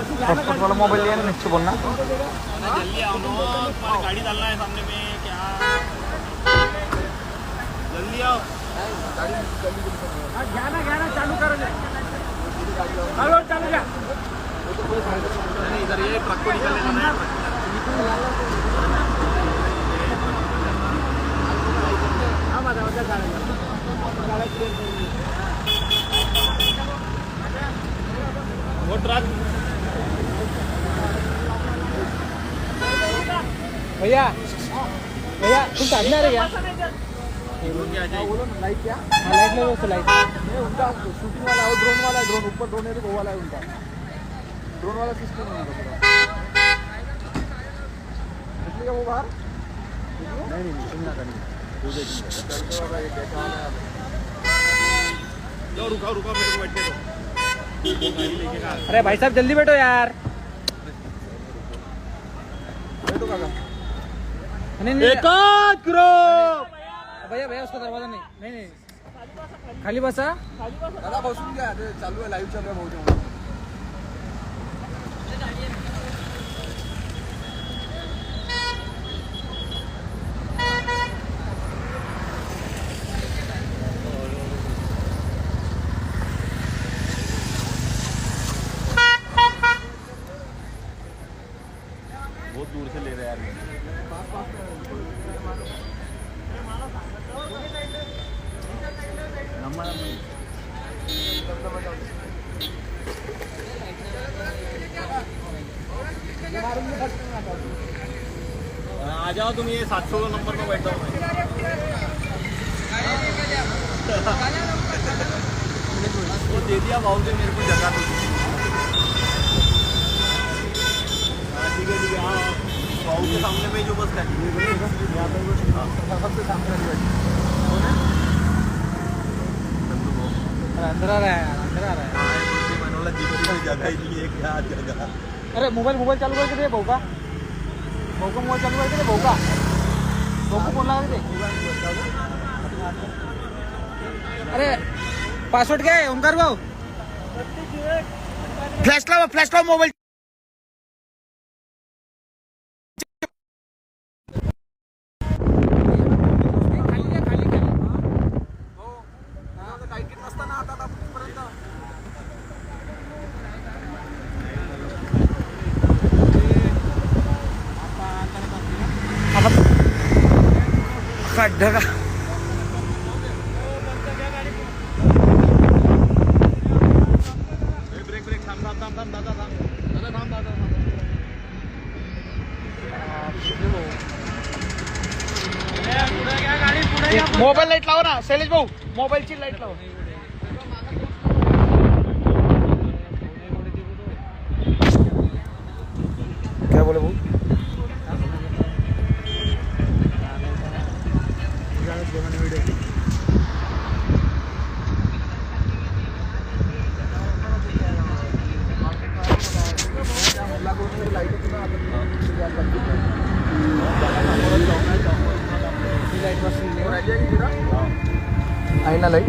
Hotspot वाला mobile लिया ना, नीचे बोलना। जल्दी आओ ना, तुम्हारी गाड़ी डालना है सामने में क्या। जल्दी आओ। ज्ञाना चालू करो। हेलो चालू क्या? इधर ये ट्रक को निकलने देना है। वो ट्रक भैया भैया तुम काटना रहे क्या? लाइट क्या? लाइट ले लो, लाइट उनका शूटिंग वाला है, ड्रोन वाला है, ड्रोन ऊपर ड्रोन है तो वो वाला है उनका ड्रोन वाला सिस्टम है उनका पूरा। निकलेगा वो बाहर? नहीं तुम ना करनी। रुका मेरे को बैठने दो। अरे भाई साहब जल्दी बैठो यार। बैठो काका। नहीं भैया भैया उसका दरवाजा नहीं खाली बसा। दादा बसून घ्या, चालू आहे, लाईव्ह चालू आहे भाऊ। बहुत दूर से ले रहे हैं यार। आ जाओ तुम, ये 700 नंबर में बैठा हूँ वो दे दिया भाव से मेरे को जगह तो। ठीक है भाव के सामने में जो बस अंदर आ रहा है, अंदर आ रहा है। मनोला जी जगह ही नहीं है, क्या जगह। अरे मोबाइल चालू करके दे बहू का मोबाइल चालू करके दे बहू को फोन लगा दे। अरे पासवर्ड क्या है ओमकार भाऊ? फ्लैश लावा मोबाइल। खड्डा का ब्रेक थांब दादा मोबाईल लाईट लावा ना शैलेश भाऊ, मोबाईलची लाईट लावा। क्या बोले भाऊ? आहे ना लाईट?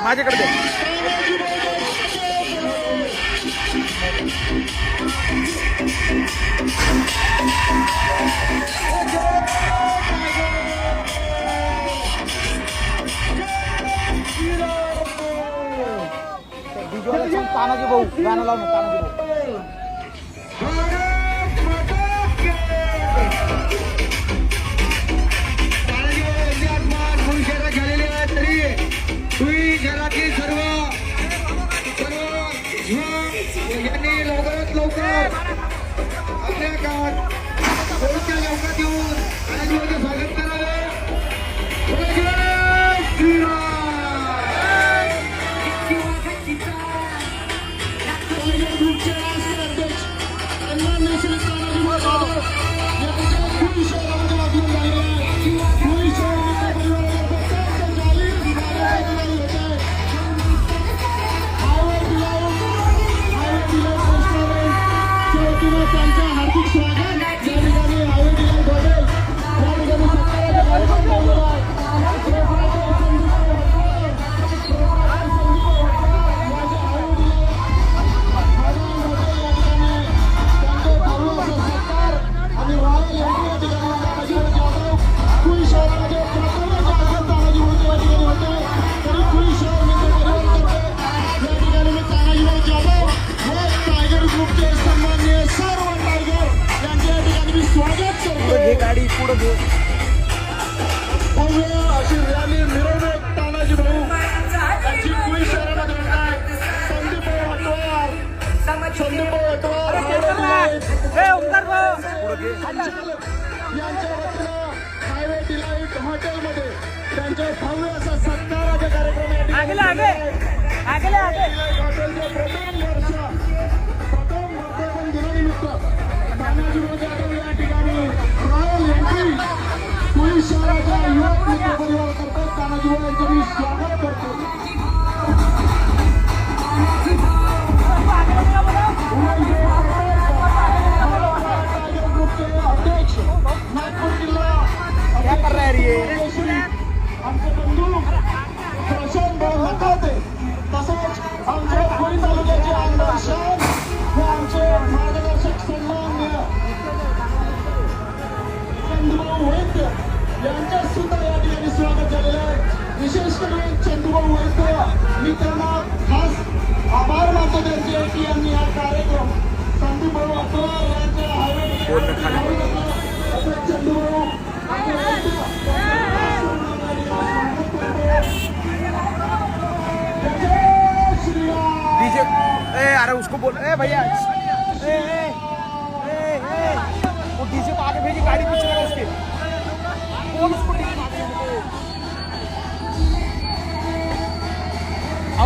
माझ्याकडे दे. तानाजी भाऊ गाणं लावून तानाजी भाऊ. घरातील सर्व यांनी लवकरात लवकर आपल्या गावात पोहोचच्या लवकर येऊन तानाजीचं स्वागत करावे. त्यांचं हार्दिक स्वागत. या ठिकाणी आयोजित बदल या ठिकाणी सत्काराचा कार्यक्रम ठेवलेला आहे. आणि रॉयल एंट्री या ठिकाणी तानाजी जाधव कुई शहरामध्ये प्रथमच तानाजी या ठिकाणी होते. तरी कुई शहर या ठिकाणी मी तानाजी जाधव व टायगर ग्रुपचे सन्माननीय सर्व टायगर यांच्या या ठिकाणी मी स्वागत करतो. घे गाडी पुढे घे. भव्य अशी रॅली मिरवणूक तानाजी भाऊ यांची कुई शहरामध्ये होत आहे. संदीप अटवार यांच्या वतीनं हायवे डिलाईट हॉटेलमध्ये त्यांच्या भव्य असा सत्काराचा कार्यक्रम या ठिकाणी हॉटेलचे प्रथम वर्धापन दिनानिमित्त तानाजी जाधव या ठिकाणी रॉयल एंट्री कुई शहराच्या युवक मित्र परिवार करतात. तानाजी यांचं मी स्वागत करतो. अध्यक्ष नागपूर जिल्हा क्या कर रहा है रे? आमचे बंधू प्रशांत भाऊ नकाते तसंच आमच्या पुरी तालुक्याचे आमदार शाह व आमचे मार्गदर्शक सन्माननीय चंदूभाऊ वैद्य यांच्या सुद्धा या ठिकाणी स्वागत झालेलं आहे. विशेष करून चंदूभाऊ वैद्य मी त्यांना खास आभार मानतो त्यांचे की यांनी हा कार्यक्रम संदीप भाऊ अटवार यांच्या चंदूभाऊ डीजे अरे उसको बोल भैया वो डीजे को आगे भेजी गाड़ी पीछे लगा उसके. कौन उसको डीजे को आगे भेजे?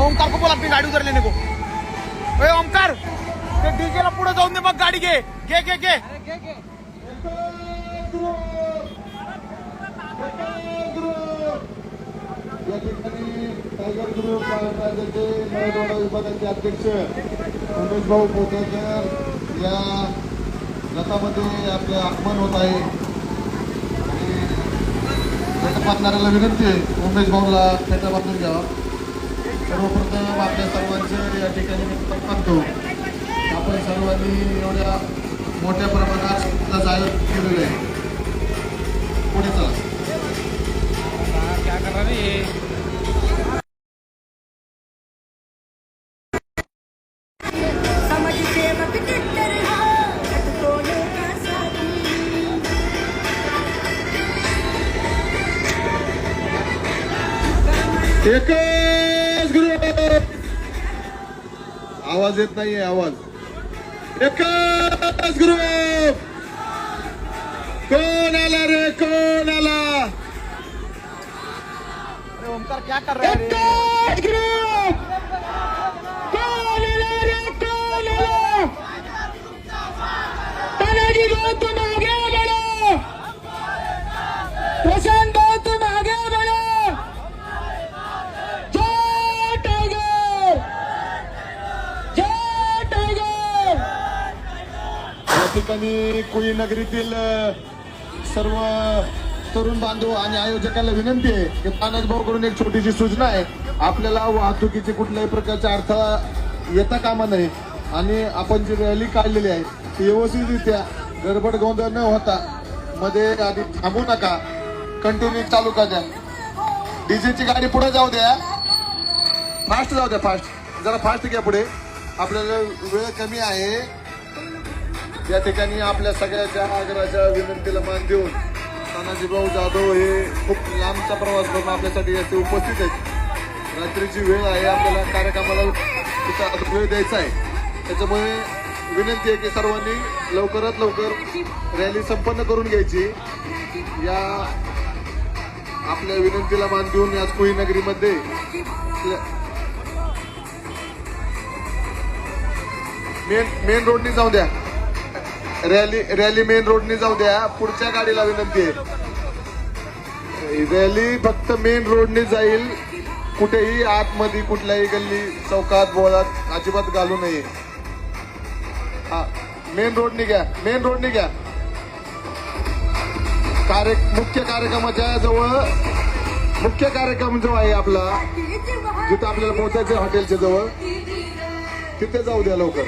ओमकार को बोल अपनी गाड़ी उधर लेने को. ओमकार ते डीजे ला पुढे जाऊन दे मग गाडी घे घे घे घे. या ठिकाणी टायगर ग्रुप राज्याचे मराठवाडा विभागाचे अध्यक्ष उमेश भाऊ पोतेकर या रथामध्ये आपलं आगमन होत आहे. आणि फेटा बांधणाऱ्याला विनंती आहे उमेश भाऊला फेटा बांधून घ्यावा. सर्वप्रथम आपल्या सर्वांचं या ठिकाणी मी मानतो. आपण सर्वांनी एवढ्या मोठ्या प्रमाणात आयोजन केलेलं आहे. पुढे चला. क्या कर रहा है? एकच ग्रुप आवाज येत नाहीये. आवाज एकच ग्रुप. कोण आला रे कोण आला? अरे ओमकार क्या कर रहा है रे? एकच ग्रुप. कोण आला रे कोण आला? तानाजी भाऊ तुम आगे बढ़ो. प्रशांत भाऊ तुम आगे बढ़ो. जय टाइगर जय टाइगर. या ठिकाणी कुई नगरीतील सर्व तरुण बांधव आणि आयोजकांना विनंती आहे की तानाजी भाऊकडून एक छोटीशी सूचना आहे. आपल्याला वाहतुकीचे कुठल्याही प्रकारचा अडथळा येता कामा नये आणि आपण जी रॅली काढलेली आहे ती व्यवस्थितरित्या गडबड गोंधळ न होता मध्ये आधी थांबू नका, कंटिन्यू चालू का द्या. डीजेची गाडी पुढे जाऊ द्या, फास्ट जाऊ द्या, फास्ट जरा फास्ट घ्या पुढे, आपल्याला वेळ कमी आहे. या ठिकाणी आपल्या सगळ्याच्या आग्रहाच्या विनंतीला मान देऊन तानाजी भाऊ जाधव हे खूप लांबचा प्रवास करून आपल्यासाठी येथे उपस्थित आहेत. रात्रीची वेळ आहे, आपल्याला कार्यक्रमाला तिचा वेळ द्यायचा आहे. त्याच्यामुळे विनंती आहे की सर्वांनी लवकरात लवकर रॅली संपन्न करून घ्यायची. या आपल्या विनंतीला मान देऊन या कुई नगरीमध्ये मेन रोडनी जाऊ द्या, रॅली मेन रोडनी जाऊ द्या. पुढच्या गाडीला विनंती आहे, रॅली फक्त मेन रोडनी जाईल, कुठेही आतमध्ये कुठल्याही गल्ली चौकात बोळात अजिबात घालू नये. हा मेन रोडनी घ्या, मेन रोडनी घ्या. मुख्य कार्यक्रमाच्या जवळ, मुख्य कार्यक्रम जो आहे आपला जिथं आपल्याला पोहोचायचं हॉटेलच्या जवळ, तिथे जाऊ द्या लवकर.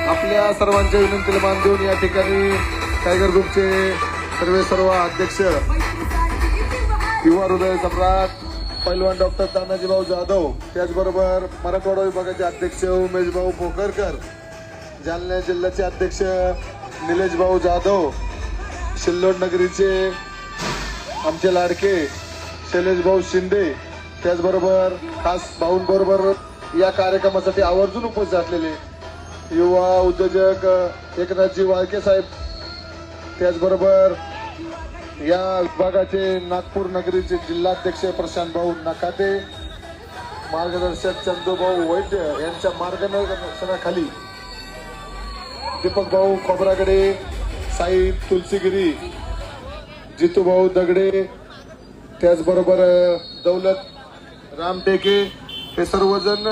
आपल्या सर्वांच्या विनंतीला मान देऊन या ठिकाणी टायगर ग्रुपचे सर्व अध्यक्ष, युवा हृदय सम्राट पैलवान डॉक्टर तानाजी भाऊ जाधव, त्याचबरोबर मराठवाडा विभागाचे अध्यक्ष उमेश भाऊ पोखरकर, जालना जिल्ह्याचे अध्यक्ष निलेश भाऊ जाधव, सिल्लोड नगरीचे आमचे लाडके शैलेश भाऊ शिंदे, त्याचबरोबर खास भाऊंबरोबर या कार्यक्रमासाठी आवर्जून उपस्थित असलेले युवा उद्योजक एकनाथजी वाळके साहेब, त्याचबरोबर या विभागाचे नागपूर नगरीचे जिल्हाध्यक्ष प्रशांत भाऊ नकाते, मार्गदर्शक चंदूभाऊ वैद्य यांच्या मार्गदर्शनाखाली दीपक भाऊ खोबरागडे, साई तुलसीगिरी, जितूभाऊ दगडे, त्याचबरोबर दौलत रामटेके, हे सर्वजण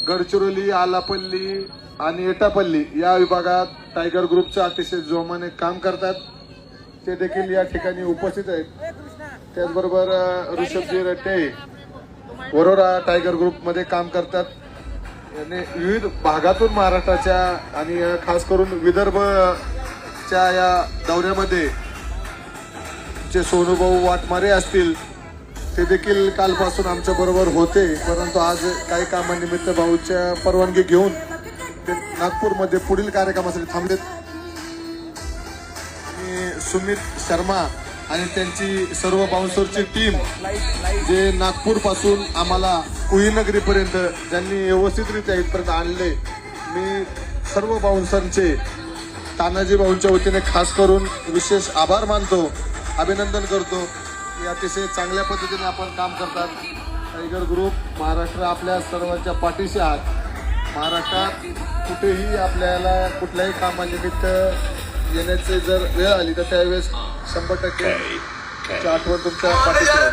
गडचिरोली, आलापल्ली आणि एटापल्ली या विभागात टायगर ग्रुपचं अतिशय जोमाने काम करतात. ते देखील या ठिकाणी उपस्थित आहेत. त्याचबरोबर ऋषभजी रट्टे वरोरा टायगर ग्रुपमध्ये काम करतात. आणि विविध भागातून महाराष्ट्राच्या आणि खास करून विदर्भच्या या दौऱ्यामध्ये जे सोनूभाऊ वाटमारे असतील ते देखील कालपासून आमच्या बरोबर होते, परंतु आज काही कामानिमित्त भाऊच्या परवानगी घेऊन ते नागपूरमध्ये पुढील कार्यक्रमासाठी थांबलेत. सुमित शर्मा आणि त्यांची सर्व बाउन्सरची टीम जे नागपूर पासून आम्हाला कुईनगरीपर्यंत ज्यांनी व्यवस्थितरित्या इथपर्यंत आणले, मी सर्व बाउन्सरचे तानाजी भाऊंच्या वतीने खास करून विशेष आभार मानतो, अभिनंदन करतो. हे अतिशय चांगल्या पद्धतीने आपण काम करतात. टायगर ग्रुप महाराष्ट्र आपल्या सर्वांच्या पाठीशी आहात. महाराष्ट्रात कुठेही आपल्याला कुठल्याही कामानिमित्त येण्याची जर वेळ आली तर त्यावेळेस 100% आठवण तुमच्या पाठीशी आहे.